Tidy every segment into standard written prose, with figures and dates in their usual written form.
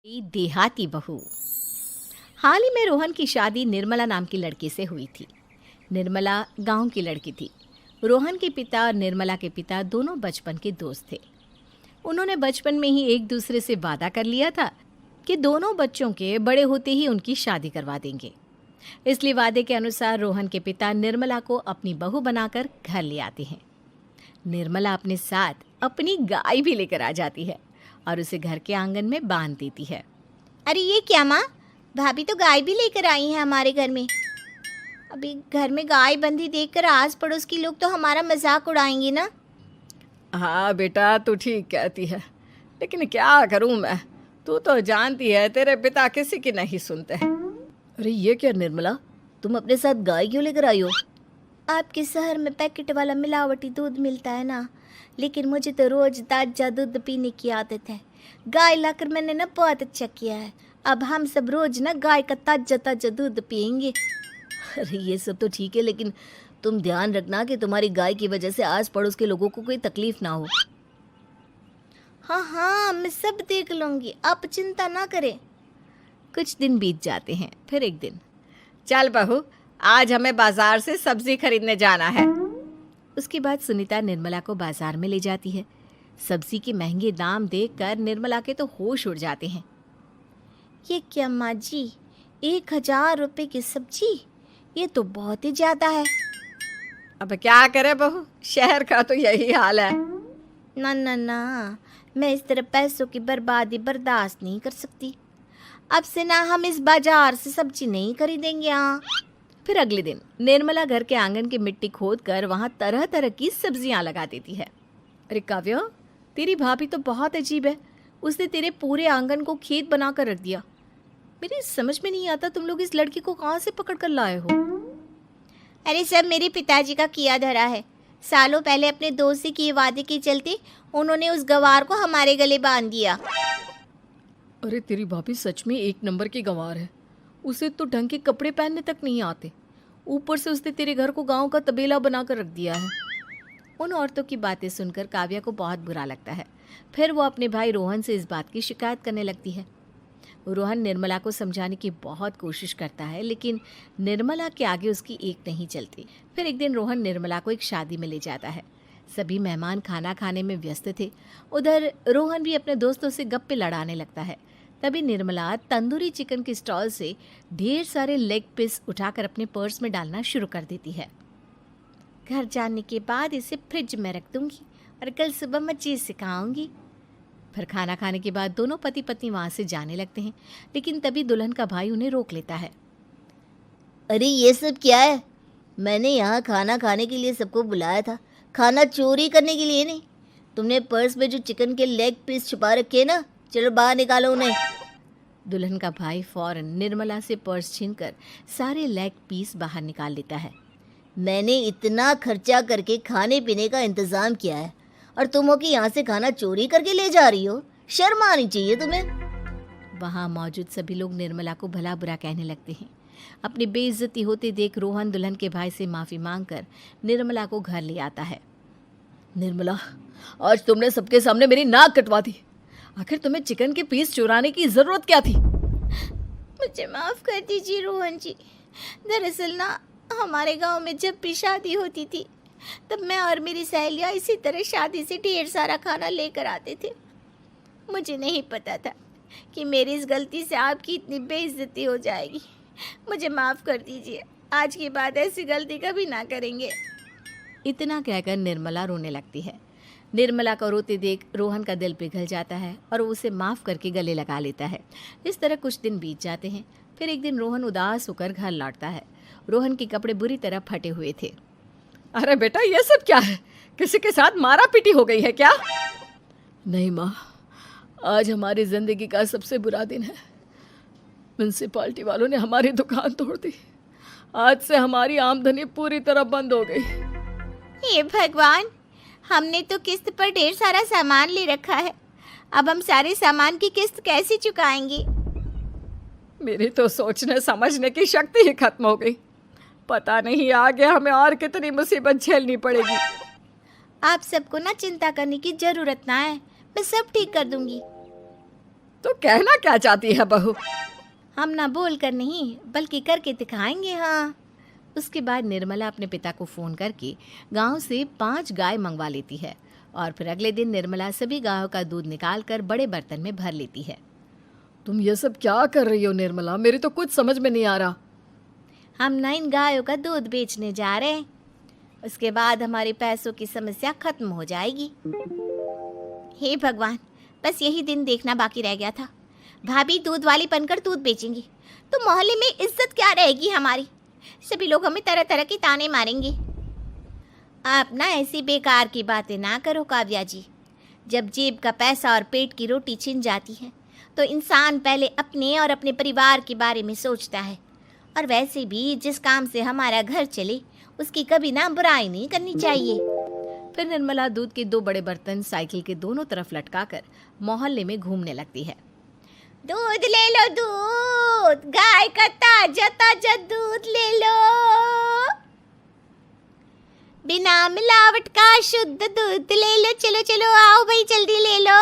देहाती बहू। हाल ही में रोहन की शादी निर्मला नाम की लड़की से हुई थी। निर्मला गांव की लड़की थी। रोहन के पिता और निर्मला के पिता दोनों बचपन के दोस्त थे। उन्होंने बचपन में ही एक दूसरे से वादा कर लिया था कि दोनों बच्चों के बड़े होते ही उनकी शादी करवा देंगे। इसलिए वादे के अनुसार रोहन के पिता निर्मला को अपनी बहू बनाकर घर ले आते हैं। निर्मला अपने साथ अपनी गाय भी लेकर आ जाती है और उसे घर के आंगन में बांध देती है। अरे ये क्या माँ, भाभी तो गाय भी लेकर आई हैं हमारे घर में। अभी घर में गाय बंधी देखकर आस पड़ोस के लोग तो हमारा मजाक उड़ाएंगे ना। हाँ बेटा, तू ठीक कहती है, लेकिन क्या करूँ मैं। तू तो जानती है तेरे पिता किसी की नहीं सुनते हैं। अरे ये क्या निर्मला, तुम अपने साथ गाय क्यों लेकर आई हो? आपके शहर में पैकेट वाला मिलावटी दूध मिलता है ना, लेकिन मुझे तो रोज ताजा दूध पीने की आदत है। गाय लाकर मैंने ना बहुत अच्छा किया है। अब हम सब रोज ना गाय का ताजा ताजा दूध पियेंगे। अरे ये सब तो ठीक है, लेकिन तुम ध्यान रखना कि तुम्हारी गाय की वजह से आस पड़ोस के लोगों को कोई तकलीफ ना हो। हाँ हाँ, मैं सब देख लूँगी, आप चिंता ना करें। कुछ दिन बीत जाते हैं। फिर एक दिन, चल बहू, आज हमें बाजार से सब्जी खरीदने जाना है। उसके बाद सुनीता निर्मला को बाजार में ले जाती है। सब्जी के महंगे दाम देखकर निर्मला के तो होश उड़ जाते हैं। ये क्या माँ जी, 1000 रुपये की सब्जी, ये तो बहुत ही ज़्यादा है। अब क्या करे बहू, शहर का तो यही हाल है। ना ना ना, मैं इस तरह पैसों की बर्बादी बर्दाश्त नहीं कर सकती। अब से ना हम इस बाजार से सब्जी नहीं खरीदेंगे। हाँ। फिर अगले दिन निर्मला घर के आंगन की मिट्टी खोद कर वहाँ तरह तरह की सब्जियाँ लगा देती है। अरे काव्या, तेरी भाभी तो बहुत अजीब है। उसने तेरे पूरे आंगन को खेत बना कर रख दिया। मेरी समझ में नहीं आता, तुम लोग इस लड़की को कहाँ से पकड़ कर लाए हो? अरे सब मेरे पिताजी का किया धरा है। सालों पहले अपने दोस्त से किए वादे के चलते उन्होंने उस गवार को हमारे गले बांध दिया। अरे तेरी भाभी सच में एक नंबर की गंवार है। उसे तो ढंग के कपड़े पहनने तक नहीं आते, ऊपर से उसने तेरे घर को गांव का तबेला बनाकर रख दिया है। उन औरतों की बातें सुनकर काव्या को बहुत बुरा लगता है। फिर वो अपने भाई रोहन से इस बात की शिकायत करने लगती है। रोहन निर्मला को समझाने की बहुत कोशिश करता है, लेकिन निर्मला के आगे उसकी एक नहीं चलती। फिर एक दिन रोहन निर्मला को एक शादी में ले जाता है। सभी मेहमान खाना खाने में व्यस्त थे। उधर रोहन भी अपने दोस्तों से गप्पे लड़ाने लगता है। तभी निर्मला तंदूरी चिकन के स्टॉल से ढेर सारे लेग पीस उठाकर अपने पर्स में डालना शुरू कर देती है। घर जाने के बाद इसे फ्रिज में रख दूंगी और कल सुबह मैं चीज़ सिखाऊंगी। फिर खाना खाने के बाद दोनों पति पत्नी वहाँ से जाने लगते हैं, लेकिन तभी दुल्हन का भाई उन्हें रोक लेता है। अरे ये सब क्या है? मैंने यहाँ खाना खाने के लिए सबको बुलाया था, खाना चोरी करने के लिए नहीं। तुमने पर्स में जो चिकन के लेग पीस छुपा रखे ना, चलो बाहर निकालो उन्हें। दुल्हन का भाई फौरन निर्मला से पर्स छीनकर सारे लेग पीस बाहर निकाल लेता है। मैंने इतना खर्चा करके खाने पीने का इंतजाम किया है और तुम हो कि यहाँ से खाना चोरी करके ले जा रही हो? शर्म आनी चाहिए तुम्हें। वहाँ मौजूद सभी लोग निर्मला को भला बुरा कहने लगते हैं। अपनी बेइज्जती होते देख रोहन दुल्हन के भाई से माफ़ी मांगकर निर्मला को घर ले आता है। निर्मला, आज तुमने सबके सामने मेरी नाक कटवा दी। आखिर तुम्हें चिकन के पीस चुराने की ज़रूरत क्या थी? मुझे माफ़ कर दीजिए रोहन जी। दरअसल ना, हमारे गांव में जब भी शादी होती थी तब मैं और मेरी सहेलियाँ इसी तरह शादी से ढेर सारा खाना लेकर आते थे। मुझे नहीं पता था कि मेरी इस गलती से आपकी इतनी बेइज्जती हो जाएगी। मुझे माफ़ कर दीजिए, आज के बाद ऐसी गलती कभी ना करेंगे। इतना कहकर निर्मला रोने लगती है। निर्मला को रोते देख रोहन का दिल पिघल जाता है और वो उसे माफ़ करके गले लगा लेता है। इस तरह कुछ दिन बीत जाते हैं। फिर एक दिन रोहन उदास होकर घर लौटता है। रोहन के कपड़े बुरी तरह फटे हुए थे। अरे बेटा, ये सब क्या है? किसी के साथ मारा पीटी हो गई है क्या? नहीं माँ, आज हमारी ज़िंदगी का सबसे बुरा दिन है। म्यूनसिपालिटी वालों ने हमारी दुकान तोड़ दी। आज से हमारी आमदनी पूरी तरह बंद हो गई। हे भगवान, हमने तो किस्त पर ढेर सारा सामान ले रखा है। अब हम सारे सामान की किस्त कैसे चुकाएंगे? मेरी तो सोचने समझने की शक्ति ही खत्म हो गई। पता नहीं आगे हमें और कितनी मुसीबत झेलनी पड़ेगी। आप सबको ना चिंता करने की ज़रूरत ना है, मैं सब ठीक कर दूंगी। तो कहना क्या चाहती है बहू? हम ना बोल कर नहीं बल्कि करके दिखाएंगे। हाँ। उसके बाद निर्मला अपने पिता को फ़ोन करके गांव से 5 गाय मंगवा लेती है और फिर अगले दिन निर्मला सभी गायों का दूध निकाल कर बड़े बर्तन में भर लेती है। तुम ये सब क्या कर रही हो निर्मला? मेरी तो कुछ समझ में नहीं आ रहा। हम ना इन गायों का दूध बेचने जा रहे हैं। उसके बाद हमारे पैसों की समस्या खत्म हो जाएगी। हे भगवान, बस यही दिन देखना बाकी रह गया था। भाभी दूध वाली बनकर दूध बेचेंगी तो मोहल्ले में इज्जत क्या रहेगी हमारी। सभी लोग हमें तरह तरह के ताने मारेंगे। आप ना ऐसी बेकार की बातें ना करो काव्या जी। जब जेब का पैसा और पेट की रोटी छिन जाती है तो इंसान पहले अपने और अपने परिवार के बारे में सोचता है। और वैसे भी जिस काम से हमारा घर चले उसकी कभी ना बुराई नहीं करनी चाहिए। फिर निर्मला दूध के 2 बड़े बर्तन साइकिल के दोनों तरफ लटकाकर मोहल्ले में घूमने लगती है। दूध ले लो, दूध, गाय का ताजा ताजा दूध ले लो, बिना मिलावट का शुद्ध दूध ले लो। चलो चलो आओ भाई, जल्दी ले लो।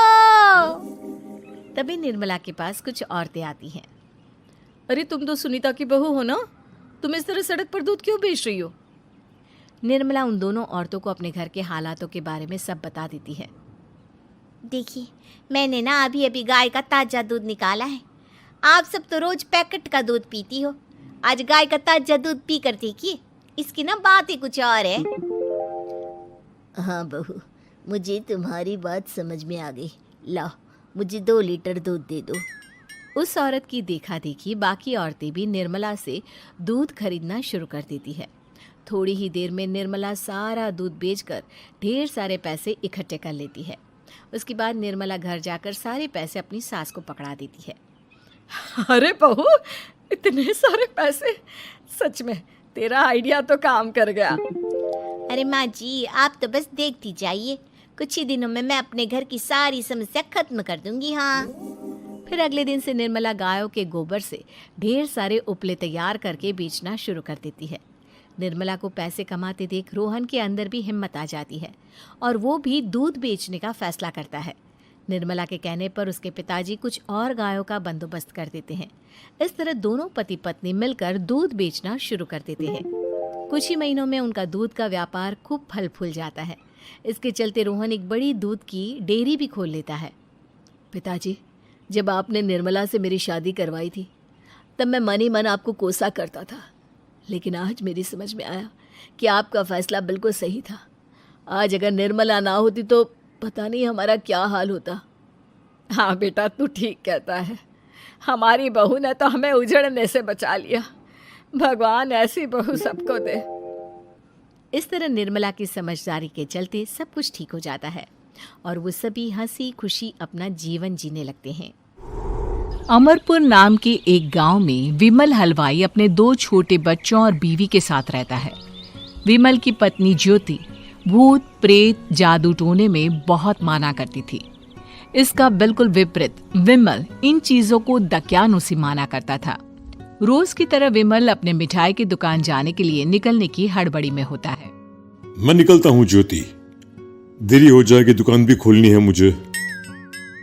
तभी निर्मला के पास कुछ औरतें आती हैं। अरे तुम तो सुनीता की बहू हो ना? तुम इस तरह सड़क पर दूध क्यों बेच रही हो? निर्मला उन दोनों औरतों को अपने घर के हालातों के बारे में सब बता देती है। देखिए, मैंने ना अभी अभी गाय का ताजा दूध निकाला है। आप सब तो रोज पैकेट का दूध पीती हो, आज गाय का ताजा दूध पी कर देखिए, इसकी ना बात ही कुछ और है। हाँ बहू, मुझे तुम्हारी बात समझ में आ गई। लाओ, मुझे 2 लीटर दूध दे दो। उस औरत की देखा देखी बाकी औरतें भी निर्मला से दूध खरीदना शुरू कर देती है। थोड़ी ही देर में निर्मला सारा दूध बेचकर ढेर सारे पैसे इकट्ठे कर लेती है। उसके बाद निर्मला घर जाकर सारे पैसे अपनी सास को पकड़ा देती है। अरे बहू, इतने सारे पैसे! सच में तेरा आइडिया तो काम कर गया। अरे माँ जी, आप तो बस देखती जाइए, कुछ ही दिनों में मैं अपने घर की सारी समस्या खत्म कर दूंगी। हाँ। फिर अगले दिन से निर्मला गायों के गोबर से ढेर सारे उपले तैयार करके बेचना शुरू कर देती है। निर्मला को पैसे कमाते देख रोहन के अंदर भी हिम्मत आ जाती है और वो भी दूध बेचने का फैसला करता है। निर्मला के कहने पर उसके पिताजी कुछ और गायों का बंदोबस्त कर देते हैं। इस तरह दोनों पति पत्नी मिलकर दूध बेचना शुरू कर देते हैं। कुछ ही महीनों में उनका दूध का व्यापार खूब फल फूल जाता है। इसके चलते रोहन एक बड़ी दूध की डेयरी भी खोल लेता है। पिताजी, जब आपने निर्मला से मेरी शादी करवाई थी तब मैं मन ही मन आपको कोसा करता था, लेकिन आज मेरी समझ में आया कि आपका फैसला बिल्कुल सही था। आज अगर निर्मला ना होती तो पता नहीं हमारा क्या हाल होता। हाँ बेटा, तू ठीक कहता है। हमारी बहू ने तो हमें उजड़ने से बचा लिया। भगवान ऐसी बहू सबको दे। इस तरह निर्मला की समझदारी के चलते सब कुछ ठीक हो जाता है और वो सभी हंसी खुशी अपना जीवन जीने लगते हैं। अमरपुर नाम के एक गांव में विमल हलवाई अपने 2 छोटे बच्चों और बीवी के साथ रहता है। विमल की पत्नी ज्योति भूत प्रेत जादू टोने में बहुत माना करती थी। इसका बिल्कुल विपरीत विमल इन चीजों को दकियानुसी माना करता था। रोज की तरह विमल अपने मिठाई की दुकान जाने के लिए निकलने की हड़बड़ी में होता है। मैं निकलता हूँ ज्योति, देरी हो जाएगी, दुकान भी खोलनी है मुझे।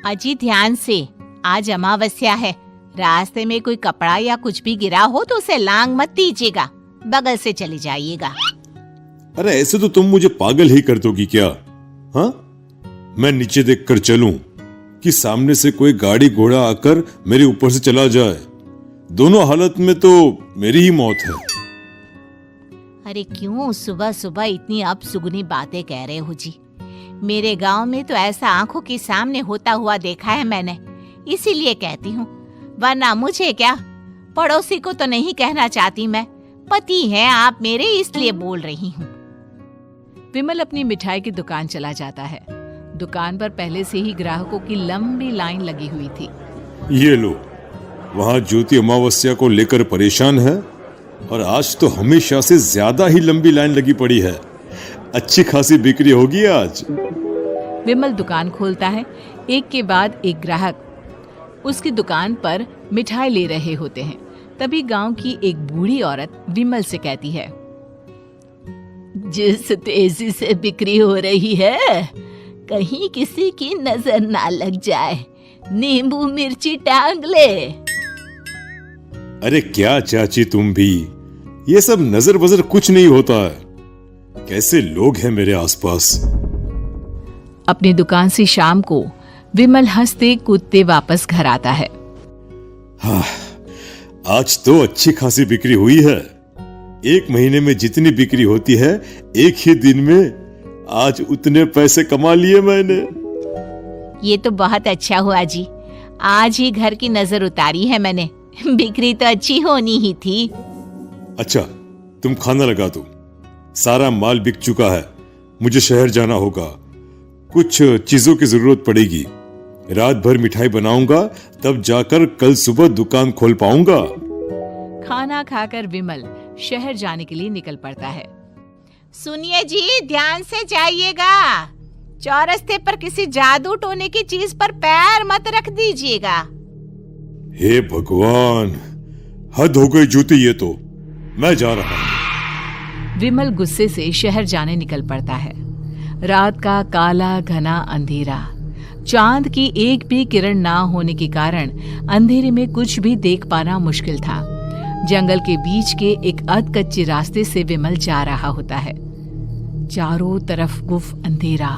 अजी ध्यान से, आज अमावस्या है, रास्ते में कोई कपड़ा या कुछ भी गिरा हो तो उसे लांग मत दीजिएगा, बगल से चले जाइएगा। अरे ऐसे तो तुम मुझे पागल ही कर दोगी क्या? हाँ, मैं नीचे देख कर चलूं कि सामने से कोई गाड़ी घोड़ा आकर मेरे ऊपर से चला जाए? दोनों हालत में तो मेरी ही मौत है। अरे क्यों सुबह सुबह इतनी अपसुगनी बातें कह रहे हो जी? मेरे गांव में तो ऐसा आंखों के सामने होता हुआ देखा है मैंने, इसीलिए कहती हूँ, वरना मुझे क्या, पड़ोसी को तो नहीं कहना चाहती मैं, पति हैं आप मेरे इसलिए बोल रही हूँ। विमल अपनी मिठाई की दुकान चला जाता है। दुकान पर पहले से ही ग्राहकों की लंबी लाइन लगी हुई थी। ये लो, वहाँ ज्योति अमावस्या को लेकर परेशान है और आज तो हमेशा से ज्यादा ही लंबी लाइन लगी पड़ी है। अच्छी खासी बिक्री होगी आज। विमल दुकान खोलता है। एक के बाद एक ग्राहक उसकी दुकान पर मिठाई ले रहे होते हैं। तभी गांव की एक बूढ़ी औरत विमल से कहती है, जिस तेजी से बिक्री हो रही है, कहीं किसी की नजर ना लग जाए, नींबू मिर्ची टांग ले। अरे क्या चाची तुम भी, ये सब नजर बजर कुछ नहीं होता है। कैसे लोग हैं मेरे आसपास। अपनी दुकान से शाम को विमल हंसते कूदते वापस घर आता है। हाँ, आज तो अच्छी खासी बिक्री हुई है। एक महीने में जितनी बिक्री होती है, एक ही दिन में आज उतने पैसे कमा लिए मैंने। ये तो बहुत अच्छा हुआ जी, आज ही घर की नजर उतारी है मैंने। बिक्री तो अच्छी होनी ही थी। अच्छा, तुम खाना लगा दो, सारा माल बिक चुका है। मुझे शहर जाना होगा, कुछ चीजों की जरूरत पड़ेगी। रात भर मिठाई बनाऊंगा, तब जाकर कल सुबह दुकान खोल पाऊंगा। खाना खाकर विमल शहर जाने के लिए निकल पड़ता है। सुनिए जी, ध्यान से जाइएगा। चौरस्ते पर किसी जादू टोने की चीज पर पैर मत रख दीजिएगा। हे भगवान, हद हो गई जूती, ये तो मैं जा रहा हूं। विमल गुस्से से शहर जाने निकल पड़ता है। रात का काला घना अंधेरा, चांद की एक भी किरण ना होने के कारण अंधेरे में कुछ भी देख पाना मुश्किल था। जंगल के बीच के एक अधकच्चे रास्ते से विमल जा रहा होता है। चारों तरफ गुफ अंधेरा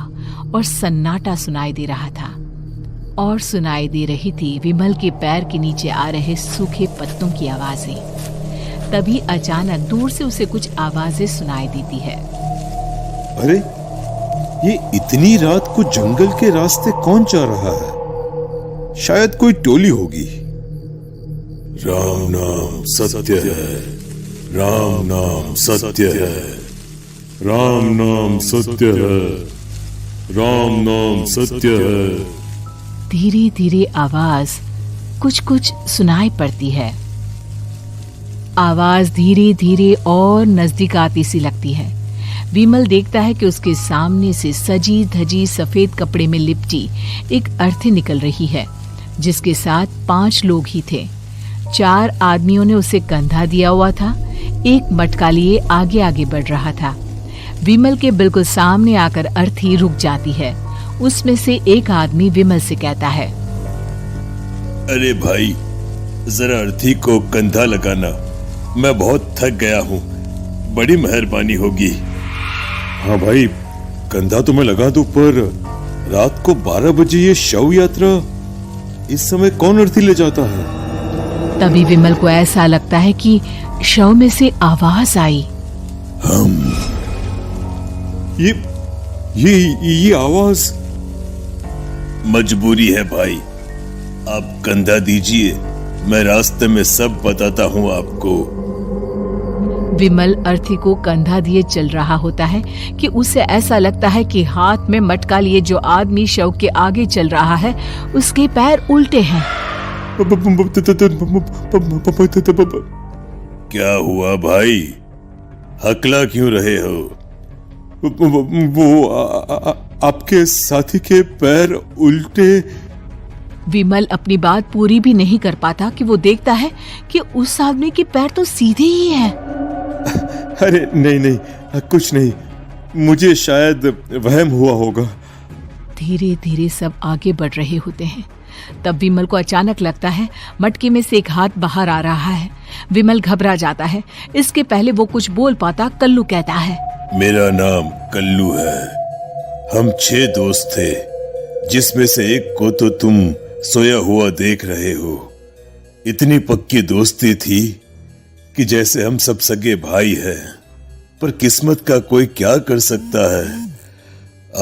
और सन्नाटा सुनाई दे रहा था, और सुनाई दे रही थी विमल के पैर के नीचे आ रहे सूखे पत्तों की आवाजें। तभी अचानक दूर से उसे कुछ आवाजें सुनाई देती है। अरे, ये इतनी रात को जंगल के रास्ते कौन जा रहा है? शायद कोई टोली होगी। राम नाम सत्य है, राम नाम सत्य है, राम नाम सत्य है, राम नाम सत्य है। धीरे धीरे आवाज कुछ कुछ सुनाई पड़ती है। आवाज धीरे धीरे और नजदीक आती सी लगती है। विमल देखता है कि उसके सामने से सजी धजी सफेद कपड़े में लिपटी एक अर्थी निकल रही है, जिसके साथ 5 लोग ही थे। 4 आदमियों ने उसे कंधा दिया हुआ था। एक मटका लिए आगे आगे बढ़ रहा था। विमल के बिल्कुल सामने आकर अर्थी रुक जाती है। उसमें से एक आदमी विमल से कहता है, अरे भाई, जरा अर्थी को कंधा लगाना, मैं बहुत थक गया हूँ, बड़ी मेहरबानी होगी। हाँ भाई, कंधा तो मैं लगा दूं, पर रात को 12 बजे ये शव यात्रा, इस समय कौन अर्थी ले जाता है? तभी विमल को ऐसा लगता है कि शव में से आवाज आई। ये आवाज। मजबूरी है भाई, आप कंधा दीजिए, मैं रास्ते में सब बताता हूँ आपको। विमल अर्थी को कंधा दिए चल रहा होता है कि उसे ऐसा लगता है कि हाथ में मटका लिए जो आदमी शव के आगे चल रहा है, उसके पैर उल्टे हैं। क्या हुआ भाई, हकला क्यों रहे हो? वो आपके साथी के पैर उल्टे। विमल अपनी बात पूरी भी नहीं कर पाता कि वो देखता है कि उस आदमी के पैर तो सीधे ही हैं। अरे नहीं, कुछ नहीं, मुझे शायद वहम हुआ होगा। धीरे धीरे सब आगे बढ़ रहे होते हैं। तब विमल को अचानक लगता है मटके में से एक हाथ बाहर आ रहा है। विमल घबरा जाता है। इसके पहले वो कुछ बोल पाता, कल्लू कहता है, मेरा नाम कल्लू है। हम 6 दोस्त थे, जिसमें से एक को तो तुम सोया हुआ देख रहे हो। इतनी पक्की दोस्ती थी कि जैसे हम सब सगे भाई हैं। पर किस्मत का कोई क्या कर सकता है।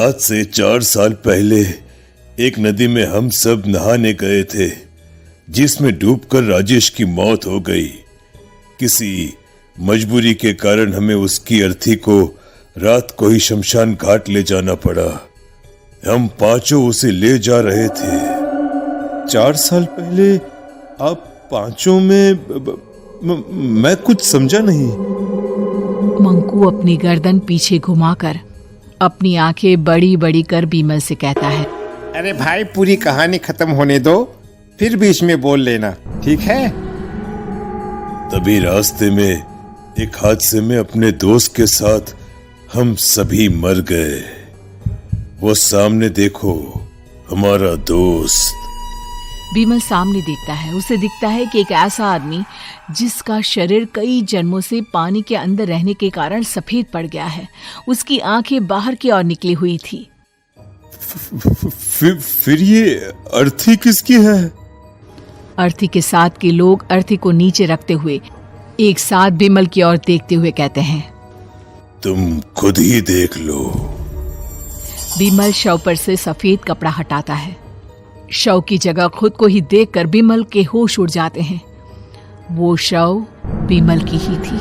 आज से 4 साल पहले एक नदी में हम सब नहाने गए थे, जिसमें डूबकर राजेश की मौत हो गई। किसी मजबूरी के कारण हमें उसकी अर्थी को रात को ही शमशान घाट ले जाना पड़ा। हम 5 उसे ले जा रहे थे। 4 साल पहले आप 5 में मैं कुछ समझा नहीं। मंकू अपनी गर्दन पीछे घुमाकर अपनी आंखें बड़ी बड़ी कर विमल से कहता है, अरे भाई, पूरी कहानी खत्म होने दो, फिर बीच में बोल लेना, ठीक है? तभी रास्ते में एक हादसे में अपने दोस्त के साथ हम सभी मर गए। वो सामने देखो, हमारा दोस्त विमल सामने देखता है। उसे दिखता है कि एक ऐसा आदमी जिसका शरीर कई जन्मों से पानी के अंदर रहने के कारण सफेद पड़ गया है, उसकी आंखें बाहर की ओर निकली हुई थी। फिर ये अर्थी किसकी है? अर्थी के साथ के लोग अर्थी को नीचे रखते हुए एक साथ विमल की ओर देखते हुए कहते हैं, तुम खुद ही देख लो। विमल शव पर से सफेद कपड़ा हटाता है। शव की जगह खुद को ही देखकर विमल के होश उड़ जाते हैं। वो शव विमल की ही थी।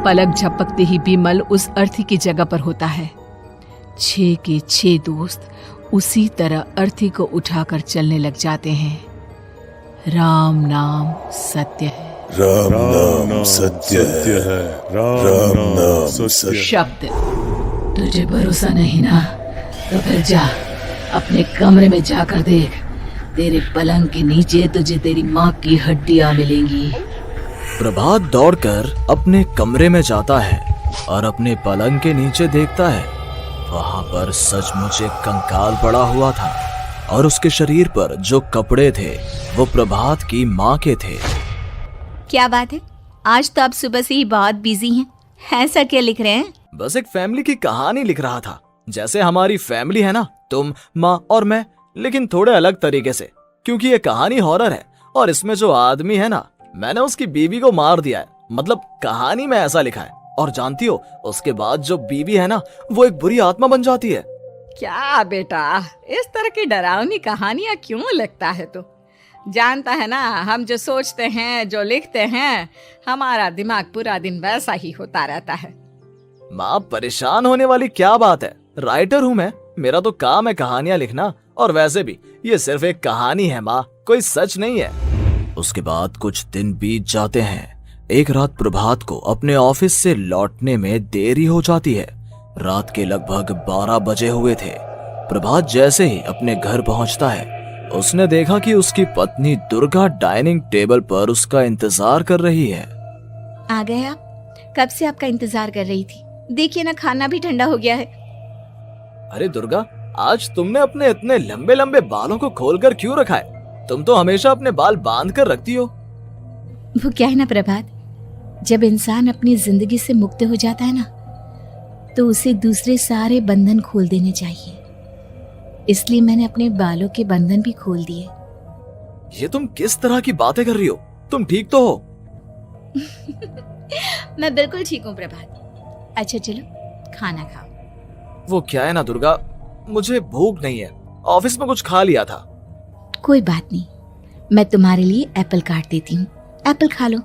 पलक झपकते ही विमल उस अर्थी की जगह पर होता है। 6 के 6 दोस्त उसी तरह अर्थी को उठाकर चलने लग जाते हैं। राम नाम सत्य है। राम नाम सत्य है। राम नाम सत्य। शब्द। तुझे भरोसा नहीं ना, तो फिर जा अपने कमरे में जाकर देख। तेरे पलंग के नीचे तुझे तेरी माँ की हड्डियां मिलेंगी। प्रभात दौड़कर अपने कमरे में जाता है और अपने पलंग के नीचे देखता है। वहां पर सचमुच एक कंकाल पड़ा हुआ था और उसके शरीर पर जो कपड़े थे वो प्रभात की माँ के थे। क्या बात है, आज तो आप सुबह से ही बहुत बिजी हैं। ऐसा क्या लिख रहे हैं? बस एक फैमिली की कहानी लिख रहा था। जैसे हमारी फैमिली है ना, तुम, माँ और मैं, लेकिन थोड़े अलग तरीके से, क्योंकि ये कहानी हॉरर है और इसमें जो आदमी है ना, मैंने उसकी बीवी को मार दिया है। मतलब कहानी में ऐसा लिखा है। और जानती हो, उसके बाद जो बीवी है ना, वो एक बुरी आत्मा बन जाती है। क्या बेटा, इस तरह की डरावनी कहानियां क्यों लिखता है तू? जानता है ना, हम जो सोचते हैं, जो लिखते हैं, हमारा दिमाग पूरा दिन वैसा ही होता रहता है। माँ, परेशान होने वाली क्या बात है? राइटर हूँ मैं, मेरा तो काम है कहानियां लिखना। और वैसे भी ये सिर्फ एक कहानी है माँ, कोई सच नहीं है। उसके बाद कुछ दिन बीत जाते हैं। एक रात प्रभात को अपने ऑफिस से लौटने में देरी हो जाती है। रात के लगभग 12 बजे हुए थे। प्रभात जैसे ही अपने घर पहुंचता है, उसने देखा कि उसकी पत्नी दुर्गा डाइनिंग टेबल पर उसका इंतजार कर रही है। आ गए आप? कब से आपका इंतजार कर रही थी। देखिए ना, खाना भी ठंडा हो गया है। अरे दुर्गा, आज तुमने अपने इतने लंबे लंबे बालों को खोलकर क्यों रखा है? तुम तो हमेशा अपने बाल बांध कर रखती हो। वो क्या है ना प्रभात, जब इंसान अपनी जिंदगी से मुक्त हो जाता है ना, तो उसे दूसरे सारे बंधन खोल देने चाहिए। इसलिए मैंने अपने बालों के बंधन भी खोल दिए। ये तुम किस तरह की बातें कर रही हो? तुम ठीक तो हो? मैं बिल्कुल ठीक हूँ प्रभात। अच्छा चलो खाना खाओ। वो क्या है ना दुर्गा, मुझे भूख नहीं है। ऑफिस में कुछ खा लिया था। कोई बात नहीं, मैं तुम्हारे लिए एप्पल काट देती हूँ, एप्पल खा लो।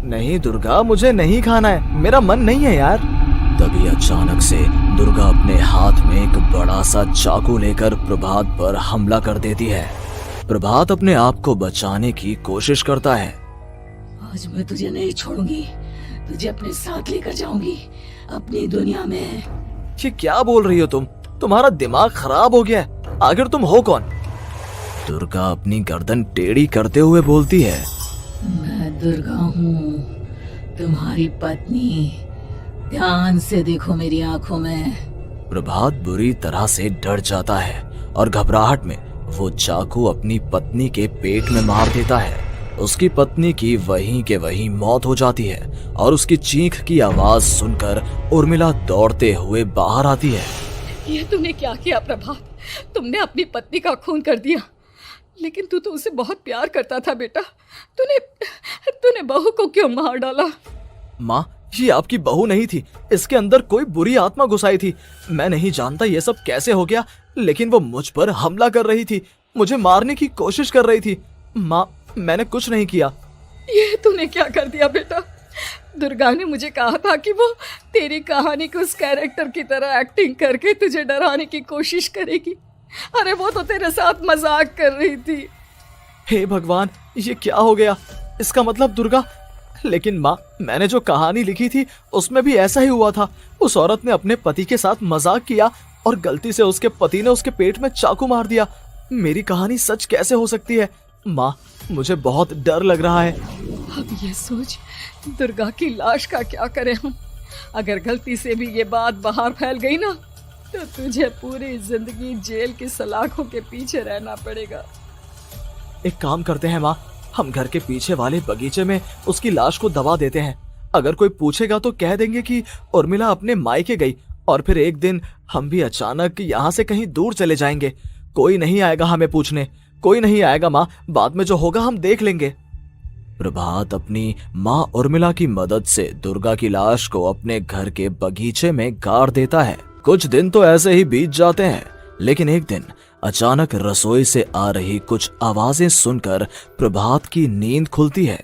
नहीं दुर्गा, मुझे नहीं खाना है, मेरा मन नहीं है यार। तभी अचानक से दुर्गा अपने हाथ में एक बड़ा सा चाकू लेकर प्रभात पर हमला कर देती है। प्रभात अपने आप को बचाने की कोशिश करता है। आज मैं तुझे नहीं छोड़ूंगी, तुझे अपने साथ लेकर जाऊंगी अपनी दुनिया में। ये क्या बोल रही हो तुम? तुम्हारा दिमाग खराब हो गया है। आखिर तुम हो कौन? दुर्गा अपनी गर्दन टेढ़ी करते हुए बोलती है, मैं दुर्गा हूँ, तुम्हारी पत्नी। ध्यान से देखो मेरी आंखों में। प्रभात बुरी तरह से डर जाता है और घबराहट में वो चाकू अपनी पत्नी के पेट में मार देता है। उसकी पत्नी की वहीं के वहीं मौत हो जाती है और उसकी चीख की आवाज सुनकर उर्मिला दौड़ते हुए बाहर आती है। ये तूने क्या किया प्रभात? तुमने अपनी पत्नी का खून कर दिया। लेकिन तू तो उसे बहुत प्यार करता था बेटा। तूने बहू को क्यों मार डाला? माँ, ये आपकी बहू नहीं थी, इसके अंदर कोई बुरी आत्मा घुसाई थी। मैं नहीं जानता ये सब कैसे हो गया, लेकिन वो मुझ पर हमला कर रही थी, मुझे मारने की कोशिश कर रही थी। माँ, मैंने कुछ नहीं किया। ये तूने क्या कर दिया बेटा? दुर्गा ने मुझे कहा था कि वो तेरी कहानी को उस कैरेक्टर की तरह एक्टिंग करके तुझे डराने की कोशिश करेगी। अरे वो तो तेरे साथ मजाक कर रही थी। हे भगवान, ये क्या हो गया? इसका मतलब दुर्गा। लेकिन माँ, मैंने जो कहानी लिखी थी उसमें भी ऐसा ही हुआ था। उस औरत ने अपने पति के साथ मजाक किया और गलती से उसके पति ने उसके पेट में चाकू मार दिया। मेरी कहानी सच कैसे हो सकती है? माँ, मुझे बहुत डर लग रहा है। अब ये सोच, दुर्गा की लाश का क्या करें हम? अगर गलती से भी ये बात बाहर फैल गई ना, तो तुझे पूरी जिंदगी जेल की सलाखों के पीछे रहना पड़ेगा। एक काम करते हैं माँ, हम घर के पीछे वाले बगीचे में उसकी लाश को दबा देते हैं। अगर कोई पूछेगा तो कह देंगे कि उर्मिला अपने मायके गई, और फिर एक दिन हम भी अचानक यहाँ से कहीं दूर चले जाएंगे। कोई नहीं आएगा हमें पूछने, कोई नहीं आएगा माँ, बाद में जो होगा हम देख लेंगे। प्रभात अपनी माँ उर्मिला की मदद से दुर्गा की लाश को अपने घर के बगीचे में गाड़ देता है। कुछ दिन तो ऐसे ही बीत जाते हैं, लेकिन एक दिन अचानक रसोई से आ रही कुछ आवाजें सुनकर प्रभात की नींद खुलती है।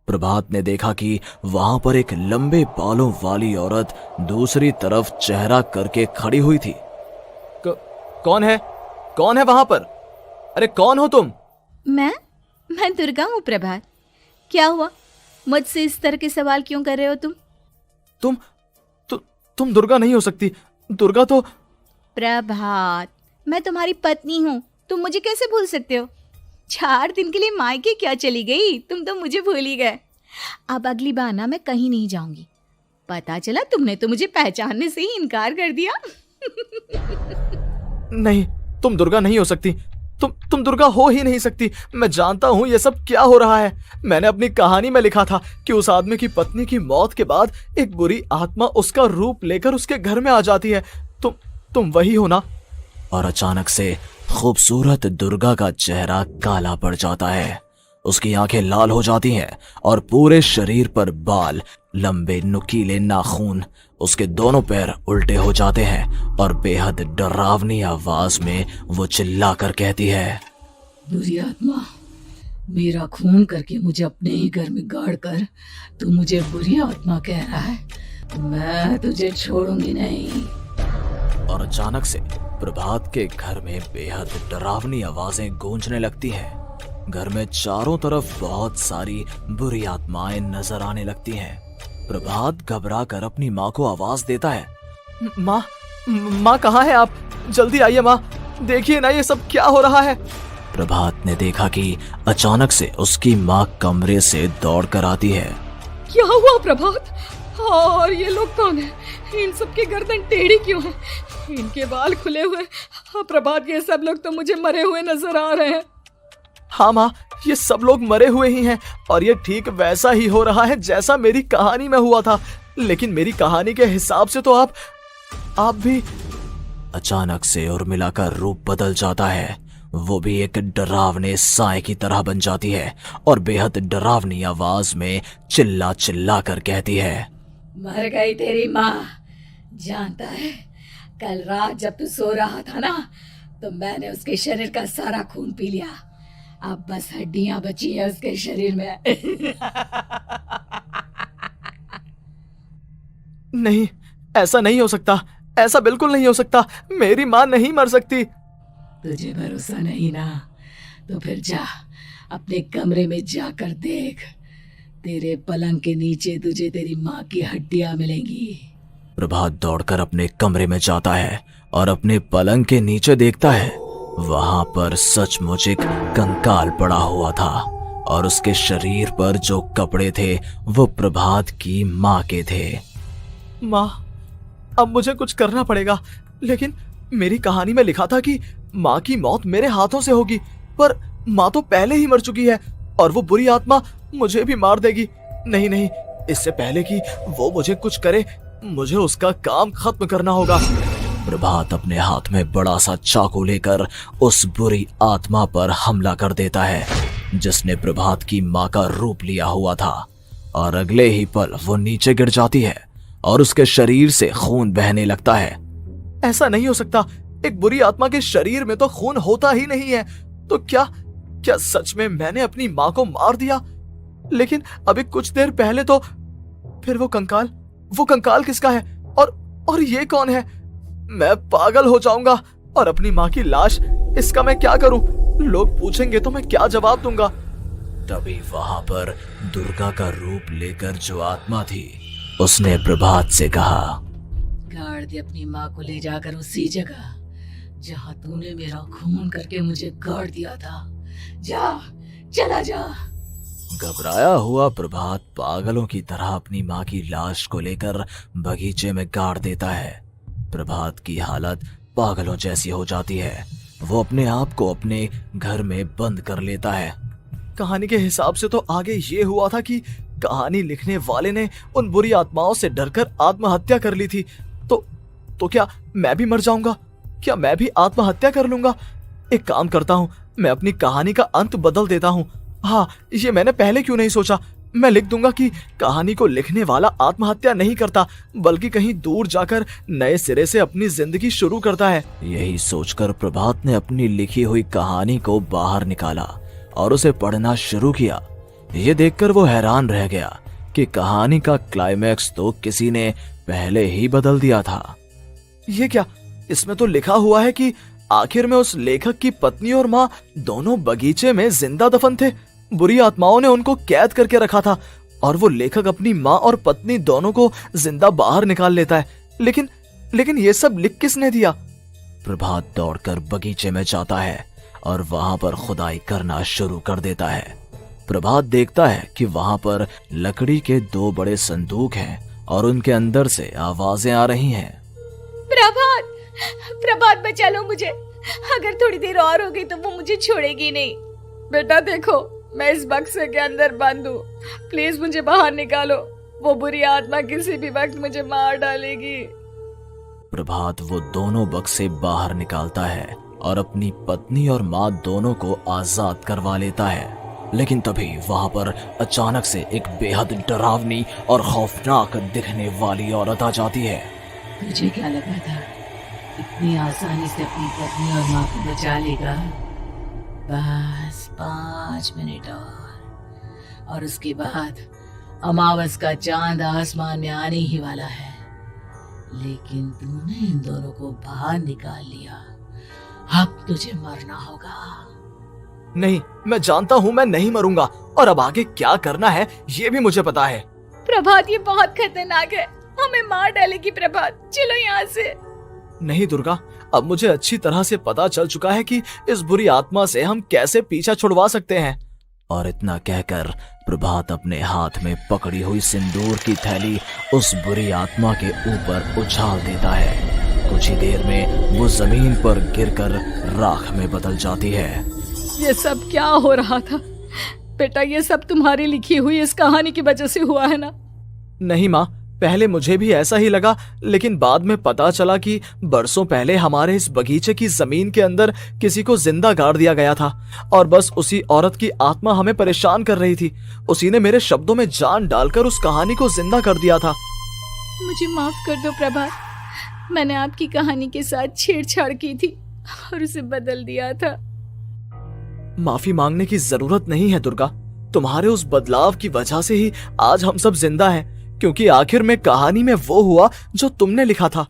प्रभात ने देखा कि वहां पर एक लंबे बालों वाली औरत दूसरी तरफ चेहरा करके खड़ी हुई थी। कौन है? कौन है वहां पर? अरे कौन हो तुम? मैं दुर्गा हूँ प्रभात। क्या हुआ? मुझसे इस तरह के सवाल क्यों कर रहे हो तुम? तुम दुर्गा नहीं हो सकती। दुर्गा तो... प्रभात, मैं तुम्हारी पत्नी हूँ, तुम मुझे कैसे भूल सकते हो? 4 दिन के लिए मायके क्या चली गई? तुम तो मुझे भूल ही गए। अब अगली बार ना मैं कहीं नहीं जाऊंगी। पता चला तुमने तो मुझे पहचानने से ही इनकार कर दिया। नहीं, तुम दुर्गा नहीं हो सकती। तुम दुर्गा हो ही नहीं सकती। मैं जानता हूं ये सब क्या हो रहा है। मैंने अपनी कहानी में लिखा था कि उस आदमी की पत्नी की मौत के बाद एक बुरी आत्मा उसका रूप लेकर उसके घर में आ जाती है। तुम वही हो ना? और अचानक से खूबसूरत दुर्गा का चेहरा काला पड़ जाता है। उसकी आंखें लाल हो जाती हैं और पूरे शरीर पर बाल, लंबे नुकीले नाखून, उसके दोनों पैर उल्टे हो जाते हैं और बेहद डरावनी आवाज में वो चिल्लाकर कहती है, बुरी आत्मा, मेरा खून करके मुझे अपने ही घर में गाड़ कर तू मुझे बुरी आत्मा कह रहा है? मैं तुझे छोड़ूंगी नहीं। और अचानक से प्रभात के घर में बेहद डरावनी आवाजें गूंजने लगती हैं। घर में चारों तरफ बहुत सारी बुरी आत्माएं नजर आने लगती हैं। प्रभात घबरा कर अपनी माँ को आवाज देता है, माँ कहाँ है आप? जल्दी आइए माँ, देखिए ना ये सब क्या हो रहा है। प्रभात ने देखा कि अचानक से उसकी माँ कमरे से दौड़ कर आती है। क्या हुआ प्रभात? और ये लोग कौन है? इन सब की गर्दन टेढ़ी क्यों है? इनके बाल खुले हुए। हाँ प्रभात, ये सब लोग तो मुझे मरे हुए नजर आ रहे हैं। हाँ माँ, ये सब लोग मरे हुए ही हैं और ये ठीक वैसा ही हो रहा है जैसा मेरी कहानी में हुआ था। लेकिन मेरी कहानी के हिसाब से तो आप भी... अचानक से उर्मिला का रूप बदल जाता है। वो भी एक डरावने साए की तरह बन जाती है और बेहद डरावनी आवाज में चिल्ला चिल्ला कर कहती है, मर गई तेरी माँ। जानता है, कल रात जब तू सो रहा था ना, तो मैंने उसके शरीर का सारा खून पी लिया। अब बस हड्डियां बची है उसके शरीर में। नहीं, ऐसा नहीं हो सकता, ऐसा बिल्कुल नहीं हो सकता। मेरी माँ नहीं मर सकती। तुझे भरोसा नहीं ना? तो फिर जा, अपने कमरे में जाकर देख। तेरे पलंग के नीचे तुझे तेरी माँ की हड्डियां मिलेंगी। प्रभात दौड़कर अपने कमरे में जाता है और अपने पलंग के नीचे देखता है। वहां पर सचमुच एक कंकाल पड़ा हुआ था और उसके शरीर पर जो कपड़े थे वो प्रभात की माँ के थे। माँ, अब मुझे कुछ करना पड़ेगा। लेकिन मेरी कहानी में लिखा था कि माँ की मौत मेरे हाथों से होगी, पर माँ तो पहले ही मर चुकी है और वो बुरी आत्मा मुझे भी मार देगी। नहीं, इससे पहले कि वो मुझे कुछ करे, मुझे उसका काम खत्म करना होगा। प्रभात अपने हाथ में बड़ा सा चाकू लेकर उस बुरी आत्मा पर हमला कर देता है जिसने प्रभात की माँ का रूप लिया हुआ था, और अगले ही पल वो नीचे गिर जाती है और उसके शरीर से खून बहने लगता है। ऐसा नहीं हो सकता, एक बुरी आत्मा के शरीर में तो खून होता ही नहीं है। तो क्या सच में मैंने अपनी माँ को मार दिया? लेकिन अभी कुछ देर पहले तो... फिर वो कंकाल किसका है? और ये कौन है? मैं पागल हो जाऊंगा। और अपनी माँ की लाश, इसका मैं क्या करूं? लोग पूछेंगे तो मैं क्या जवाब दूंगा? तभी वहां पर दुर्गा का रूप लेकर जो आत्मा थी उसने प्रभात से कहा, गाड़ दे अपनी माँ को ले जाकर उसी जगह जहाँ तूने मेरा खून करके मुझे गाड़ दिया था। जा, चला जा। घबराया हुआ प्रभात पागलों की तरह अपनी माँ की लाश को लेकर बगीचे में गाड़ देता है। प्रभात की हालत पागलों जैसी हो जाती है वो अपने आप को अपने घर में बंद कर लेता है। कहानी के हिसाब से तो आगे ये हुआ था कि कहानी लिखने वाले ने उन बुरी आत्माओं से डरकर आत्महत्या कर ली थी। तो क्या मैं भी मर जाऊंगा? क्या मैं भी आत्महत्या कर लूंगा? एक काम करता हूँ, मैं अपनी कहानी का अंत बदल देता हूँ। हाँ, ये मैंने पहले क्यों नहीं सोचा। मैं लिख दूंगा कि कहानी को लिखने वाला आत्महत्या नहीं करता, बल्कि कहीं दूर जाकर नए सिरे से अपनी जिंदगी शुरू करता है। यही सोचकर प्रभात ने अपनी लिखी हुई कहानी को बाहर निकाला और उसे पढ़ना शुरू किया। ये देखकर वो हैरान रह गया कि कहानी का क्लाइमैक्स तो किसी ने पहले ही बदल दिया था। ये क्या? इसमें तो लिखा हुआ है कि आखिर में उस लेखक की पत्नी और माँ दोनों बगीचे में जिंदा दफन थे। बुरी आत्माओं ने उनको कैद करके रखा था और वो लेखक अपनी माँ और पत्नी दोनों को जिंदा बाहर निकाल लेता है। लेकिन ये सब लिख किसने दिया? प्रभात दौड़कर बगीचे में जाता है और वहां पर खुदाई करना शुरू कर देता है। प्रभात देखता है कि वहां पर लकड़ी के 2 बड़े संदूक हैं और उनके अंदर से आवाजें आ रही हैं। प्रभात बचा लो मुझे। अगर थोड़ी देर और हो गई तो वो मुझे छोड़ेगी नहीं। बेटा देखो, मैं इस बक्से के अंदर बंद हूँ, प्लीज मुझे बाहर निकालो। वो बुरी आत्मा किसी भी वक्त मुझे मार डालेगी। प्रभात वो दोनों बक्से बाहर निकालता है और अपनी पत्नी और माँ दोनों को आजाद करवा लेता है। लेकिन तभी वहां पर अचानक से एक बेहद डरावनी और खौफनाक दिखने वाली औरत आ जाती है। तुझे क्या लगा था इतनी आसानी से अपनी पत्नी और माँ को बचा लेगा? बस 5 मिनट और उसके बाद अमावस का चांद आसमान में आने ही वाला है। लेकिन तूने इन दोनों को बाहर निकाल लिया, अब तुझे मरना होगा। नहीं, मैं जानता हूँ मैं नहीं मरूंगा और अब आगे क्या करना है ये भी मुझे पता है। प्रभात, ये बहुत खतरनाक है, हमें मार डालेगी। प्रभात, चलो यहाँ से। नहीं दुर्गा, अब मुझे अच्छी तरह से पता चल चुका है कि इस बुरी आत्मा से हम कैसे पीछा छुड़वा सकते हैं। और इतना कहकर प्रभात अपने हाथ में पकड़ी हुई सिंदूर की थैली उस बुरी आत्मा के ऊपर उछाल देता है। कुछ ही देर में वो जमीन पर गिरकर राख में बदल जाती है। ये सब क्या हो रहा था बेटा? ये सब तुम्हारी लिखी हुई इस कहानी की वजह से हुआ है ना? नहीं माँ, पहले मुझे भी ऐसा ही लगा, लेकिन बाद में पता चला कि बरसों पहले हमारे इस बगीचे की जमीन के अंदर किसी को जिंदा गाड़ दिया गया था और बस उसी औरत की आत्मा हमें परेशान कर रही थी। उसी ने मेरे शब्दों में जान डालकर उस कहानी को जिंदा कर दिया था। मुझे माफ कर दो प्रभात, मैंने आपकी कहानी के साथ छेड़छाड़ की थी और उसे बदल दिया था। माफी मांगने की जरूरत नहीं है दुर्गा। तुम्हारे उस बदलाव की वजह से ही आज हम सब जिंदा हैं, क्योंकि आखिर में कहानी में वो हुआ जो तुमने लिखा था।